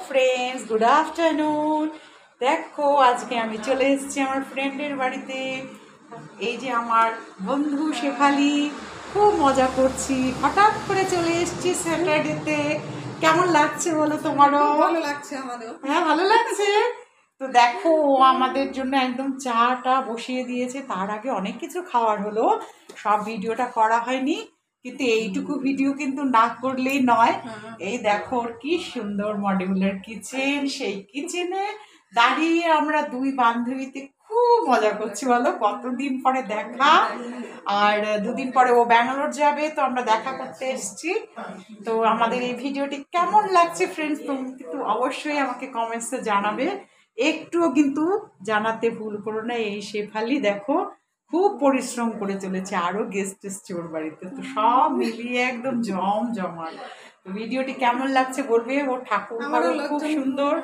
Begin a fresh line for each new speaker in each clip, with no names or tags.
Friends, good afternoon. দেখো আজকে আমি চলে এসেছি আমার ফ্রেন্ডের বাড়িতে। এই যে আমার বন্ধু শেফালি, খুব মজা করছি। হঠাৎ করে চলে এসেছি স্যাটারডেতে। কেমন লাগছে বলো তোমারও?
ভালো লাগছে আমারও।
হ্যাঁ, ভালো লাগছে। তো দেখো ও আমাদের জন্য একদম চাটা বসিয়ে দিয়েছে। তার আগে অনেক কিছু খাওয়ার হলো, সব ভিডিওটা করা হয়নি, কিন্তু এইটুকু ভিডিও কিন্তু না করলেই নয়। এই দেখো ওর কি সুন্দর মডিউলার কিচেন। সেই কিচেনে দাঁড়িয়ে আমরা দুই বান্ধবীতে খুব মজা করছি। বলো, কতদিন পরে দেখা। আর দুদিন পরে ও ব্যাঙ্গালোর যাবে, তো আমরা দেখা করতে এসেছি। তো আমাদের এই ভিডিওটি কেমন লাগছে ফ্রেন্ডস, তুমি কিন্তু অবশ্যই আমাকে কমেন্টসে জানাবে। একটুও কিন্তু জানাতে ভুল করো না। এই শেফালি দেখো খুব পরিশ্রম করে চলেছে, আরো গেস্ট এসছে ওর বাড়িতে, তো সব মিলিয়ে একদম জমজমাট। তো ভিডিওটি কেমন লাগছে বলবে। ওর ঠাকুর খুব সুন্দর।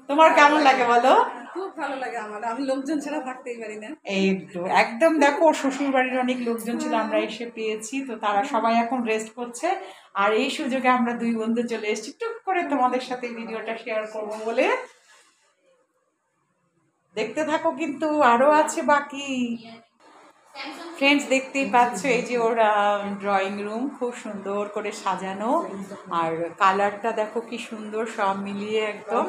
তোমার কেমন লাগে বলো?
খুব ভালো লাগে আমার, আমি লোকজন ছাড়া থাকতেই পারি না।
এই তো একদম দেখো, শ্বশুর বাড়ির অনেক লোকজন ছিল, আমরা এসে পেয়েছি, তো তারা সবাই এখন রেস্ট করছে। আর এই সুযোগে আমরা দুই বন্ধু চলে এসেছি টুক করে তোমাদের সাথে ভিডিওটা শেয়ার করবো বলে। দেখতে থাকো, কিন্তু আরো আছে বাকি। ফ্রেন্ডস, দেখতেই পাচ্ছ এই যে ওর ড্রয়িং রুম খুব সুন্দর করে সাজানো। আর কালারটা দেখো কি সুন্দর, সব মিলিয়ে একদম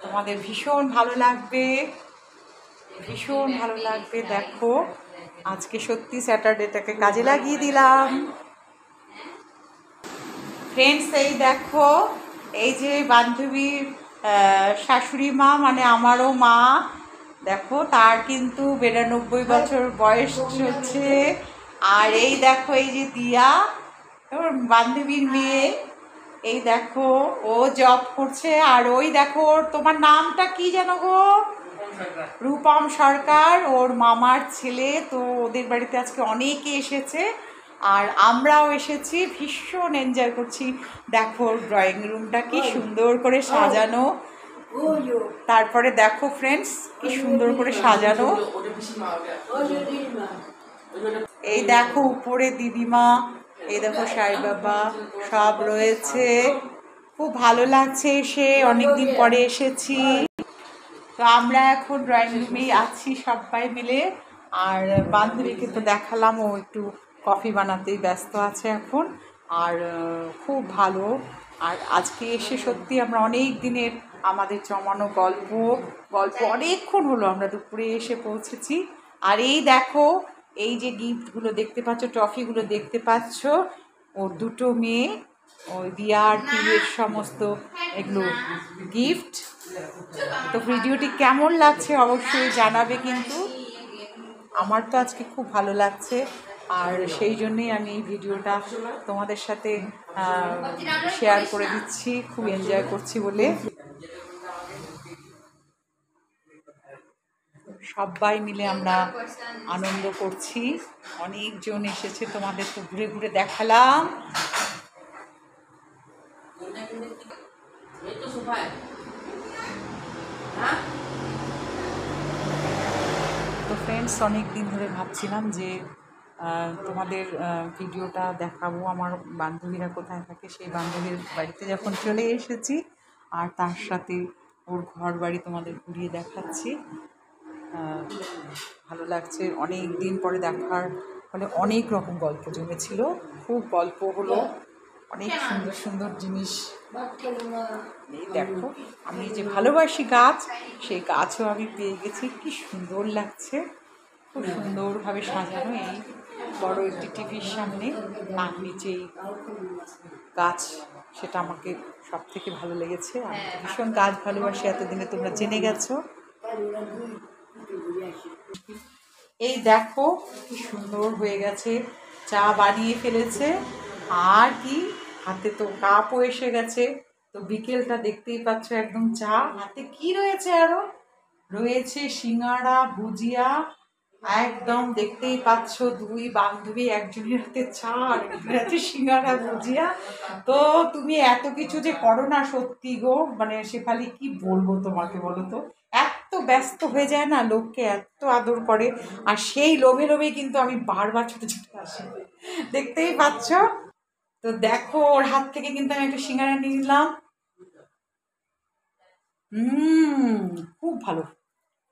তোমাদের ভীষণ ভালো লাগবে, ভীষণ ভালো লাগবে। দেখো আজকে সত্যি স্যাটারডেটাকে কাজে লাগিয়ে দিলাম। ফ্রেন্ডস, এই দেখো এই যে বান্ধবীর শাশুড়ি মা, মানে আমারও মা, দেখো তার কিন্তু 92 বছর বয়স চলছে। আর এই দেখো এই যে দিয়া, ওর বান্ধবীর মেয়ে, এই দেখো ও জব করছে। আর ওই দেখো, তোমার নামটা কি যেন গো? রূপম সরকার, ওর মামার ছেলে। তো ওদের বাড়িতে আজকে অনেকে এসেছে, আর আমরাও এসেছি, ভীষণ এনজয় করছি। দেখো ড্রয়িং রুমটা কি সুন্দর করে সাজানো। তারপরে দেখো ফ্রেন্ডস কি সুন্দর করে সাজানো। এই দেখো উপরে দিদিমা, এই দেখো সাই বাবা, সব রয়েছে। খুব ভালো লাগছে এসে, অনেকদিন পরে এসেছি। তো আমরা এখন ড্রয়িং রুমেই আছি সবাই মিলে। আর বান্ধবীকে তো দেখালাম, ও একটু কফি বানাতেই ব্যস্ত আছে এখন। আর খুব ভালো। আর আজকে এসে সত্যি আমরা অনেক দিনের আমাদের জমানো গল্প অনেকক্ষণ হলো, আমরা দুপুরে এসে পৌঁছেছি। আর এই দেখো এই যে গিফটগুলো দেখতে পাচ্ছ, ট্রফিগুলো দেখতে পাচ্ছ, ওর দুটো মেয়ে, ওই দিয়ার টিভির সমস্ত এগুলো গিফট। তো ভিডিওটি কেমন লাগছে অবশ্যই জানাবে, কিন্তু আমার তো আজকে খুব ভালো লাগছে। আর সেই জন্যই আমি এই ভিডিওটা তোমাদের সাথে শেয়ার করে দিচ্ছি, খুব এনজয় করছি বলে। সবাই মিলে আমরা আনন্দ করছি, অনেকজন এসেছে, তোমাদের তো ঘুরে ঘুরে দেখালাম। তো ফ্রেন্ডস, অনেক দিন ধরে ভাবছিলাম যে তোমাদের ভিডিওটা দেখাবো, আমার বান্ধবীরা কোথায় থাকে। সেই বান্ধবীর বাড়িতে যখন চলে এসেছি, আর তার সাথে ওর ঘর বাড়ি তোমাদের ঘুরিয়ে দেখাচ্ছি। ভালো লাগছে, অনেক দিন পরে দেখার ফলে অনেক রকম গল্প জমেছিল, খুব গল্প হলো, অনেক সুন্দর সুন্দর জিনিস। এই দেখো, আমি যে ভালোবাসি গাছ, সেই গাছও আমি পেয়ে গেছি। কি সুন্দর লাগছে, খুব সুন্দরভাবে সাজানো এই বড় একটি টিভির সামনে, তার নিচেই গাছ। সেটা আমাকে সব থেকে ভালো লেগেছে। আমি ভীষণ গাছ ভালোবাসি, এতদিনে তোমরা জেনে গেছো। এই দেখো কি সুন্দর হয়ে গেছে, চা বানিয়ে ফেলেছে। আর কি, হাতে তো কাপও এসে গেছে। তো বিকেলটা দেখতেই পাচ্ছ, একদম চা হাতে। কি রয়েছে আরো? রয়েছে সিঙ্গাড়া, ভুজিয়া, একদম দেখতেই পাচ্ছ দুই বান্ধবী, একজনের হাতে চা আর একজনের হাতে সিঙ্গাড়া ভুজিয়া। তো তুমি এত কিছু যে করো না, সত্যি গো, মানে শেফালি কি বলবো তোমাকে বলো তো। এত ব্যস্ত হয়ে যায় না, লোককে এত আদর করে, আর সেই লোভে লোভে কিন্তু আমি বারবার ছুটে ছুটে আসি, দেখতেই পাচ্ছ। তো দেখো ওর হাত থেকে কিন্তু আমি একটা সিঙ্গাড়া নিয়ে নিলাম। খুব ভালো,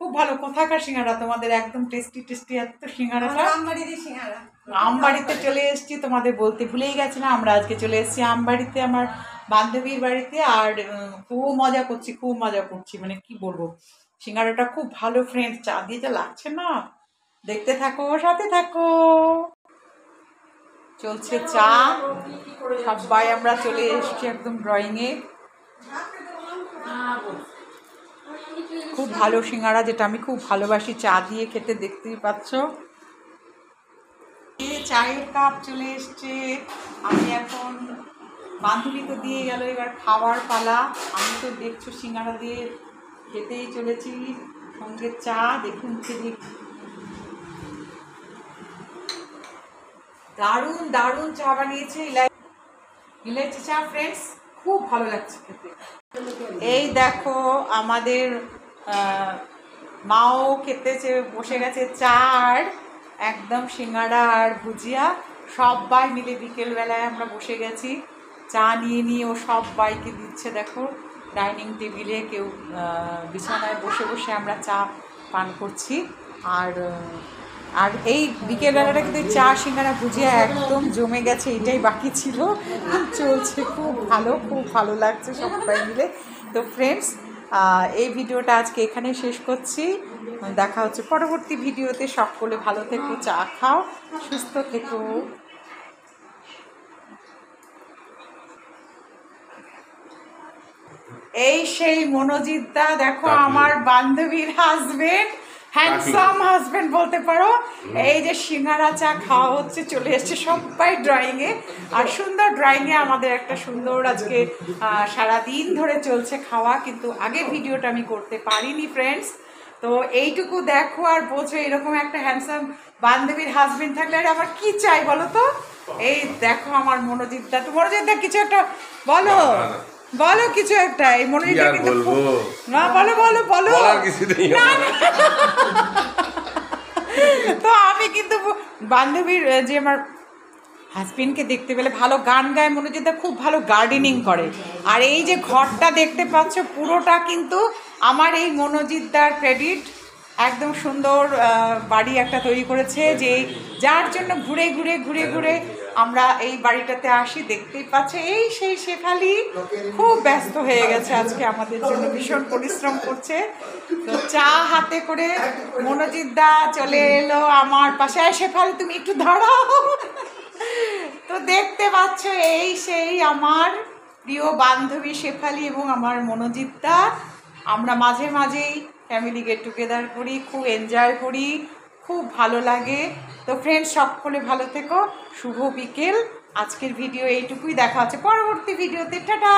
খুব ভালো। কোথাকার সিঙ্গারা তোমাদের? একদম টেস্টি টেস্টি এত সিঙ্গারাটা।
আমবাড়ির সিঙ্গারা।
আমবাড়িতে চলে এসেছি, তোমাদের বলতে ভুলেই গেছিলাম। আমরা আজকে চলে এসেছি আমবাড়িতে, আমার বান্ধবীর বাড়িতে। আর খুব মজা করছি, খুব মজা করছি, মানে কি বলবো। সিঙ্গারাটা খুব ভালো ফ্রেন্ড, চা দিয়ে যা লাগছে না। দেখতে থাকো, সাথে থাকো। চলছে চা, সবাই আমরা চলে এসেছি একদম ড্রয়িংয়ে। খুব ভালো সিঙ্গারা, যেটা আমি খুব ভালোবাসি চা দিয়ে খেতে, দেখতেই পাচ্ছ। চায়ের কাপ চলে এসছে। আমি এখন, বান্ধবী তো দিয়ে গেল, এবার খাওয়ার পালা। আমি তো দেখছো সিঙ্গারা দিয়ে খেতেই চলেছি, সঙ্গে চা। দেখুন খেয়ে, দারুণ দারুণ চা বানিয়েছে, ইলাইচি চা ফ্রেন্ডস, খুব ভালো লাগছে খেতে। এই দেখো আমাদের মাও খেতে বসে গেছে চা আর একদম সিঙ্গাড়া আর ভুজিয়া। সবাই মিলে বিকেলবেলায় আমরা বসে গেছি, চা নিয়ে ও সবাইকে দিচ্ছে। দেখো ডাইনিং টেবিলে, কেউ বিছানায় বসে বসে আমরা চা পান করছি। আর এই বিকেলবেলাটা কিন্তু চা সিঙ্গারা ভুজিয়া একদম জমে গেছে, এটাই বাকি ছিল। চলছে খুব ভালো, খুব ভালো লাগছে সবাই মিলে। তো ফ্রেন্ডস, এই ভিডিওটা আজকে এখানে শেষ করছি। দেখা হচ্ছে পরবর্তী ভিডিওতে। সকলে ভালো থেকো, চা খাও, সুস্থ থেকো। এই সেই মনোজিৎ দা, দেখো আমার বান্ধবীর হাজবেন্ড, হ্যান্ডসাম হাজবেন্ড বলতে পারো। এই যে সিঙ্গারা চা খাওয়া হচ্ছে, চলে এসছে সবাই ড্রয়িংয়ে। আর সুন্দর ড্রয়িংয়ে আমাদের একটা সুন্দর আজকে সারাদিন ধরে চলছে খাওয়া, কিন্তু আগের ভিডিওটা আমি করতে পারিনি ফ্রেন্ডস। তো এইটুকু দেখো আর বোঝো, এরকম একটা হ্যান্ডসাম বান্ধবীর হাজবেন্ড থাকলে আর আমার কি চাই বলো তো। এই দেখো আমার মনোজিৎ দা, তো মনোজিৎ দা কিছু একটা বলো, বলো কিছু একটা। এই মনোজিৎ দা কিন্তু না, বলো বলো বলো। তো আমি কিন্তু বান্ধবীর, যে আমার হাজবেন্ডকে দেখতে পেলে ভালো গান গায়, মনোজিৎ দা খুব ভালো গার্ডেনিং করে। আর এই যে ঘরটা দেখতে পাচ্ছ, পুরোটা কিন্তু আমার এই মনোজিৎ দার ক্রেডিট। একদম সুন্দর বাড়ি একটা তৈরি করেছে, যে যার জন্য ঘুরে ঘুরে ঘুরে ঘুরে আমরা এই বাড়িটাতে আসি। দেখতেই পাচ্ছে এই সেই শেফালি খুব ব্যস্ত হয়ে গেছে আজকে আমাদের জন্য, ভীষণ পরিশ্রম করছে। তো চা হাতে করে মনোজিৎ দা চলে এলো আমার পাশে। শেফালি তুমি একটু দাঁড়াও। তো দেখতে পাচ্ছ এই সেই আমার প্রিয় বান্ধবী শেফালি এবং আমার মনোজিৎ দা। আমরা মাঝে মাঝেই ফ্যামিলি গেট টুগেদার করি, খুব এনজয় করি, খুব ভালো লাগে। তো ফ্রেন্ডস, সকলে ভালো থেকো, শুভ বিকেল। আজকের ভিডিও এইটুকুই, দেখা হচ্ছে পরবর্তী ভিডিওতে। টাটা।